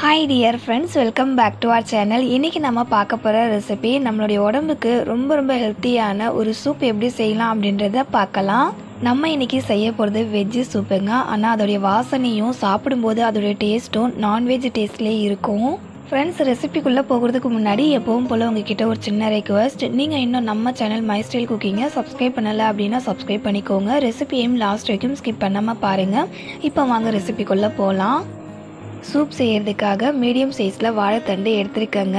Hi dear friends, welcome back to our channel. இன்றைக்கி நம்ம பார்க்க போகிற ரெசிபி நம்மளுடைய உடம்புக்கு ரொம்ப ஹெல்த்தியான ஒரு சூப் எப்படி செய்யலாம் அப்படின்றத பார்க்கலாம். நம்ம இன்றைக்கி செய்ய போகிறது வெஜ்ஜு சூப்புங்க. ஆனால் அதோடைய வாசனையும் சாப்பிடும்போது அதோடைய டேஸ்ட்டும் நான்வெஜ் டேஸ்ட்லேயே இருக்கும். ஃப்ரெண்ட்ஸ், ரெசிபிக்குள்ளே போகிறதுக்கு முன்னாடி எப்பவும் போல் உங்ககிட்ட ஒரு சின்ன ரெக்வஸ்ட். நீங்கள் இன்னும் நம்ம சேனல் மை ஸ்டைல் குக்கிங்கை சப்ஸ்கிரைப் பண்ணலை அப்படின்னா சப்ஸ்கிரைப் பண்ணிக்கோங்க. ரெசிபியையும் லாஸ்ட் வரைக்கும் ஸ்கிப் பண்ணாமல் பாருங்கள். இப்போ வாங்க ரெசிபிக்குள்ளே போகலாம். சூப் செய்கிறதுக்காக மீடியம் சைஸில் வாழைத்தண்டு எடுத்துருக்கேங்க.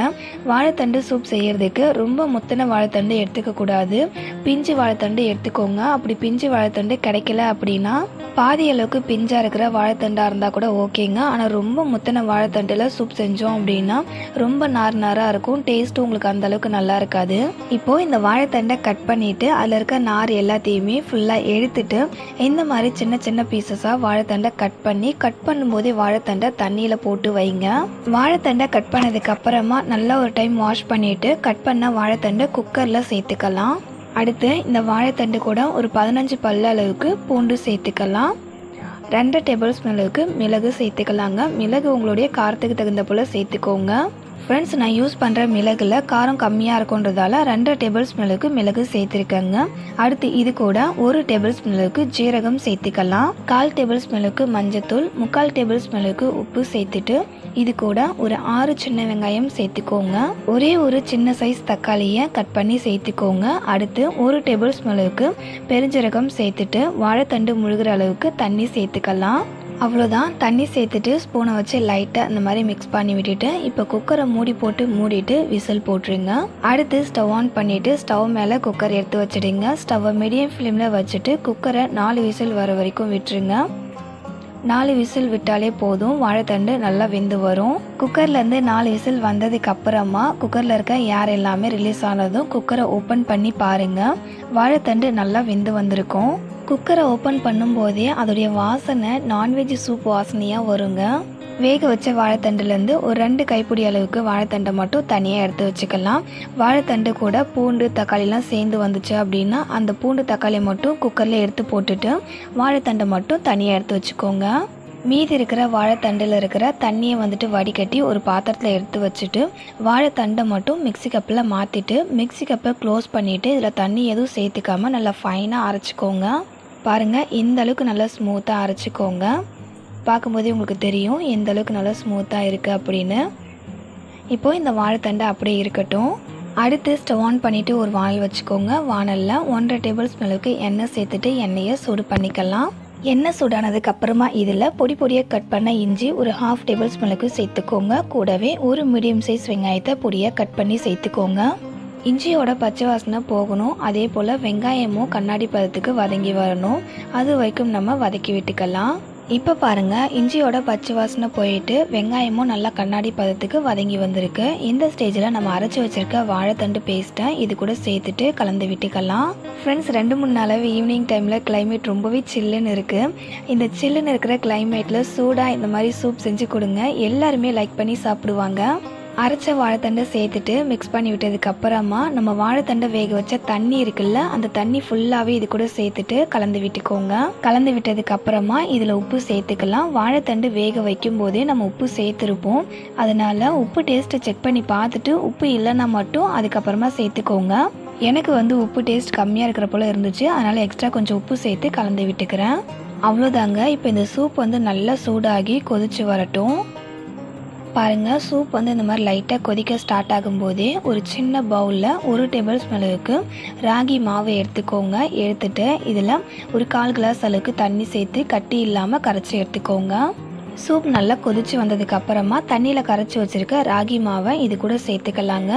வாழைத்தண்டு சூப் செய்கிறதுக்கு ரொம்ப முத்தின வாழைத்தண்டு எடுத்துக்கக்கூடாது. பிஞ்சு வாழைத்தண்டு எடுத்துக்கோங்க. அப்படி பிஞ்சு வாழைத்தண்டு கிடைக்கல அப்படின்னா பாதி அளவுக்கு பிஞ்சாக இருக்கிற வாழைத்தண்டாக இருந்தால் கூட ஓகேங்க. ஆனால் ரொம்ப முத்தின வாழைத்தண்டில் சூப் செஞ்சோம் அப்படின்னா ரொம்ப நாராக இருக்கும். டேஸ்ட்டும் உங்களுக்கு அந்தளவுக்கு நல்லா இருக்காது. இப்போது இந்த வாழைத்தண்டை கட் பண்ணிவிட்டு அதில் இருக்க நார் எல்லாத்தையுமே ஃபுல்லாக எடுத்துட்டு இந்த மாதிரி சின்ன சின்ன பீசஸாக வாழைத்தண்டை கட் பண்ணும்போதே வாழைத்தண்டை தண்ணியில் போட்டு வைங்க. வாழைத்தண்டை கட் பண்ணதுக்கு அப்புறமா நல்லா ஒரு டைம் வாஷ் பண்ணிவிட்டு கட் பண்ண வாழைத்தண்டை குக்கரில் சேர்த்துக்கலாம். அடுத்து இந்த வாழைத்தண்டு கூட ஒரு 15 பல்லு அளவுக்கு பூண்டு சேர்த்துக்கலாம். 2 டேபிள் ஸ்பூன் அளவுக்கு மிளகு சேர்த்துக்கலாங்க. மிளகு உங்களுடைய காரத்துக்கு தகுந்த போல் சேர்த்துக்கோங்க. ஃப்ரெண்ட்ஸ், நான் யூஸ் பண்ணுற மிளகுல காரம் கம்மியாக இருக்குன்றதால 2 டேபிள் ஸ்பூன் அளவுக்கு மிளகு சேர்த்துருக்கேங்க. அடுத்து இது கூட 1 டேபிள் ஸ்பூன் அளவுக்கு ஜீரகம் சேர்த்துக்கலாம். 1/4 டேபிள் ஸ்பூன் அளவுக்கு மஞ்சத்தூள், 3/4 டேபிள் ஸ்பூன் அளவுக்கு உப்பு சேர்த்துட்டு இது கூட ஒரு 6 சின்ன வெங்காயம் சேர்த்துக்கோங்க. ஒரே ஒரு சின்ன சைஸ் தக்காளியை கட் பண்ணி சேர்த்துக்கோங்க. அடுத்து 1 டேபிள் ஸ்பூன் அளவுக்கு பெருஞ்சீரகம் சேர்த்துட்டு வாழைத்தண்டு முழுகிற அளவுக்கு தண்ணி சேர்த்துக்கலாம். அவ்வளோதான். தண்ணி சேர்த்துட்டு ஸ்பூனை வச்சு லைட்டாக இந்த மாதிரி மிக்ஸ் பண்ணி விட்டுட்டு இப்போ குக்கரை மூடிட்டு விசில் போட்டுருங்க. அடுத்து ஸ்டவ் ஆன் பண்ணிவிட்டு ஸ்டவ் மேலே குக்கர் எடுத்து வச்சுடுங்க. ஸ்டவ்வை மீடியம் ஃப்ளேமில் வச்சுட்டு குக்கரை 4 விசில் வர வரைக்கும் விட்டுருங்க. 4 விசில் விட்டாலே போதும். வாழைத்தண்டு நல்லா வெந்து வரும். குக்கர்லேருந்து 4 விசில் வந்ததுக்கு அப்புறமா குக்கரில் இருக்க ஏர் எல்லாமே ரிலீஸ் ஆனதும் குக்கரை ஓப்பன் பண்ணி பாருங்கள். வாழைத்தண்டு நல்லா வெந்து வந்திருக்கும். குக்கரை ஓப்பன் பண்ணும்போதே அதோடைய வாசனை நான்வெஜ் சூப் வாசனையாக வருங்க. வேக வச்ச வாழைத்தண்டுலேருந்து ஒரு 2 கைப்பிடி அளவுக்கு வாழைத்தண்டை மட்டும் தனியாக எடுத்து வச்சுக்கலாம். வாழைத்தண்டு கூட பூண்டு தக்காளிலாம் சேர்ந்து வந்துச்சு அப்படின்னா அந்த பூண்டு தக்காளி மட்டும் குக்கரில் எடுத்து போட்டுட்டு வாழைத்தண்டை மட்டும் தனியாக எடுத்து வச்சுக்கோங்க. மீதி இருக்கிற வாழைத்தண்டில் இருக்கிற தண்ணியை வடிகட்டி ஒரு பாத்திரத்தில் எடுத்து வச்சுட்டு வாழைத்தண்டை மட்டும் மிக்ஸி கப்பில் மாற்றிட்டு மிக்ஸி கப்பை க்ளோஸ் பண்ணிவிட்டு இதில் தண்ணி எதுவும் சேர்த்துக்காமல் நல்லா ஃபைனாக அரைச்சிக்கோங்க. பாருங்கள், இந்த அளவுக்கு நல்லா ஸ்மூத்தாக அரைச்சிக்கோங்க. பார்க்கும்போதே உங்களுக்கு தெரியும் எந்த அளவுக்கு நல்லா ஸ்மூத்தாக இருக்குது அப்படின்னு. இப்போது இந்த வாழைத்தண்டை அப்படியே இருக்கட்டும். அடுத்து ஸ்டவ் ஆன் பண்ணிவிட்டு ஒரு வானல் வச்சுக்கோங்க. வானலில் 1.5 டேபிள் ஸ்பூன் அளவுக்கு எண்ணெய் சேர்த்துட்டு எண்ணெயை சூடு பண்ணிக்கலாம். எண்ணெய் சூடானதுக்கு அப்புறமா இதில் பொடியாக கட் பண்ண இஞ்சி ஒரு 1/2 டேபிள் ஸ்பூன் அளவுக்கு சேர்த்துக்கோங்க. கூடவே ஒரு மீடியம் சைஸ் வெங்காயத்தை பொடியாக கட் பண்ணி சேர்த்துக்கோங்க. இஞ்சியோட பச்சை வாசனை போகணும். அதே போல் வெங்காயமும் கண்ணாடி பதத்துக்கு வதங்கி வரணும். அது வரைக்கும் நம்ம வதக்கி விட்டுக்கலாம். இப்போ பாருங்கள், இஞ்சியோட பச்சை வாசனை போயிட்டு வெங்காயமும் நல்லா கண்ணாடி பதத்துக்கு வதங்கி வந்திருக்கு. இந்த ஸ்டேஜில் நம்ம அரைச்சி வச்சுருக்க வாழைத்தண்டு பேஸ்ட்டை இது கூட சேர்த்துட்டு கலந்து விட்டுக்கலாம். ஃப்ரெண்ட்ஸ், 2-3 நாளாகவே ஈவினிங் டைமில் கிளைமேட் ரொம்பவே சில்லுன்னு இருக்குது. இந்த சில்லுன்னு இருக்கிற கிளைமேட்டில் சூடாக இந்த மாதிரி சூப் செஞ்சு கொடுங்க. எல்லாருமே லைக் பண்ணி சாப்பிடுவாங்க. அரைச்ச வாழைத்தண்டை சேர்த்துட்டு மிக்ஸ் பண்ணி விட்டதுக்கு அப்புறமா நம்ம வாழைத்தண்டை வேக வச்ச தண்ணி இருக்குல்ல, அந்த தண்ணி ஃபுல்லாகவே இது கூட சேர்த்துட்டு கலந்து விட்டுக்கோங்க. கலந்து விட்டதுக்கு அப்புறமா இதில் உப்பு சேர்த்துக்கலாம். வாழைத்தண்டு வேக வைக்கும் போதே நம்ம உப்பு சேர்த்துருப்போம். அதனால உப்பு டேஸ்ட்டை செக் பண்ணி பார்த்துட்டு உப்பு இல்லைன்னா மட்டும் அதுக்கப்புறமா சேர்த்துக்கோங்க. எனக்கு உப்பு டேஸ்ட் கம்மியாக இருக்கிற போல் இருந்துச்சு. அதனால் எக்ஸ்ட்ரா கொஞ்சம் உப்பு சேர்த்து கலந்து விட்டுக்கிறேன். அவ்வளோதாங்க. இப்போ இந்த சூப் நல்லா சூடாகி கொதிச்சு வரட்டும். பாருங்கள், சூப் இந்த மாதிரி லைட்டாக கொதிக்க ஸ்டார்ட் ஆகும்போதே ஒரு சின்ன பவுலில் 1 டேபிள் ஸ்பூன் அளவுக்கு ராகி மாவு எடுத்துக்கோங்க. எடுத்துகிட்டு இதில் ஒரு 1/4 கிளாஸ் அளவுக்கு தண்ணி சேர்த்து கட்டி இல்லாமல் கரைச்சி எடுத்துக்கோங்க. சூப் நல்லா கொதிச்சு வந்ததுக்கு அப்புறமா தண்ணியில் கரைச்சி வச்சுருக்க ராகி மாவை இது கூட சேர்த்துக்கலாங்க.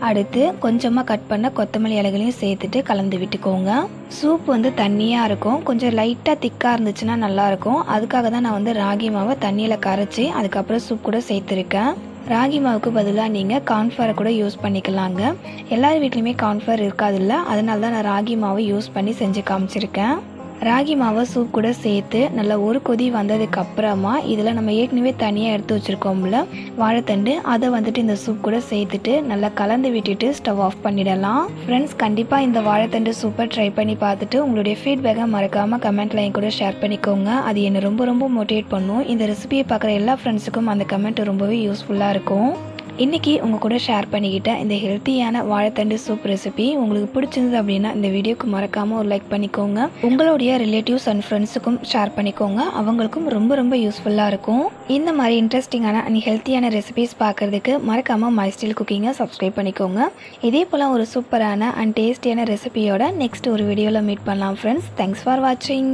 அடுத்து கொஞ்சமாக கட் பண்ண கொத்தமல்லி இலைகளையும் சேர்த்துட்டு கலந்து விட்டுக்கோங்க. சூப் தண்ணியாக இருக்கும். கொஞ்சம் லைட்டாக திக்காக இருந்துச்சுன்னா நல்லாயிருக்கும். அதுக்காக தான் நான் ராகி மாவை தண்ணியில் கரைச்சி அதுக்கப்புறம் சூப் கூட சேர்த்துருக்கேன். ராகி மாவுக்கு பதிலாக நீங்கள் கார்ன்ஃப்ளவரை கூட யூஸ் பண்ணிக்கலாங்க. எல்லார் வீட்லேயுமே கார்ன்ஃப்ளவர் இருக்காதில்ல, அதனால தான் நான் ராகி மாவை யூஸ் பண்ணி செஞ்சு காமிச்சிருக்கேன். ராகி மாவை சூப் கூட சேர்த்து நல்லா ஒரு கொதி வந்ததுக்கு அப்புறமா இதில் நம்ம ஏற்கனவே தனியாக எடுத்து வச்சுருக்கோம்ல வாழைத்தண்டு, அதை வந்துட்டு இந்த சூப் கூட சேர்த்துட்டு நல்லா கலந்து விட்டுட்டு ஸ்டவ் ஆஃப் பண்ணிடலாம். ஃப்ரெண்ட்ஸ், கண்டிப்பாக இந்த வாழைத்தண்டு சூப்பை ட்ரை பண்ணி பார்த்துட்டு உங்களுடைய ஃபீட்பேக்கை மறக்காமல் கமெண்ட்டில் என் கூட ஷேர் பண்ணிக்கோங்க. அது என்னை ரொம்ப ரொம்ப மோட்டிவேட் பண்ணும். இந்த ரெசிபியை பார்க்குற எல்லா ஃப்ரெண்ட்ஸுக்கும் அந்த கமெண்ட் ரொம்பவே யூஸ்ஃபுல்லாக இருக்கும். இன்றைக்கி உங்கள் கூட ஷேர் பண்ணிக்கிட்ட இந்த ஹெல்த்தியான வாழைத்தண்டு சூப் ரெசிபி உங்களுக்கு பிடிச்சிருந்தது அப்படின்னா இந்த வீடியோக்கு மறக்காமல் ஒரு லைக் பண்ணிக்கோங்க. உங்களுடைய ரிலேட்டிவ்ஸ் அண்ட் ஃப்ரெண்ட்ஸுக்கும் ஷேர் பண்ணிக்கோங்க. அவங்களுக்கும் ரொம்ப ரொம்ப யூஸ்ஃபுல்லாக இருக்கும். இந்த மாதிரி இன்ட்ரெஸ்டிங்கான அண்ட் ஹெல்த்தியான ரெசிபிஸ் பார்க்குறதுக்கு மறக்காமல் மை ஸ்டைல் குக்கிங்கை சப்ஸ்கிரைப் பண்ணிக்கோங்க. இதே போல் ஒரு சூப்பரான அண்ட் டேஸ்டியான ரெசிபியோட நெக்ஸ்ட் ஒரு வீடியோவில் மீட் பண்ணலாம் ஃப்ரெண்ட்ஸ். தேங்க்ஸ் ஃபார் வாட்சிங்.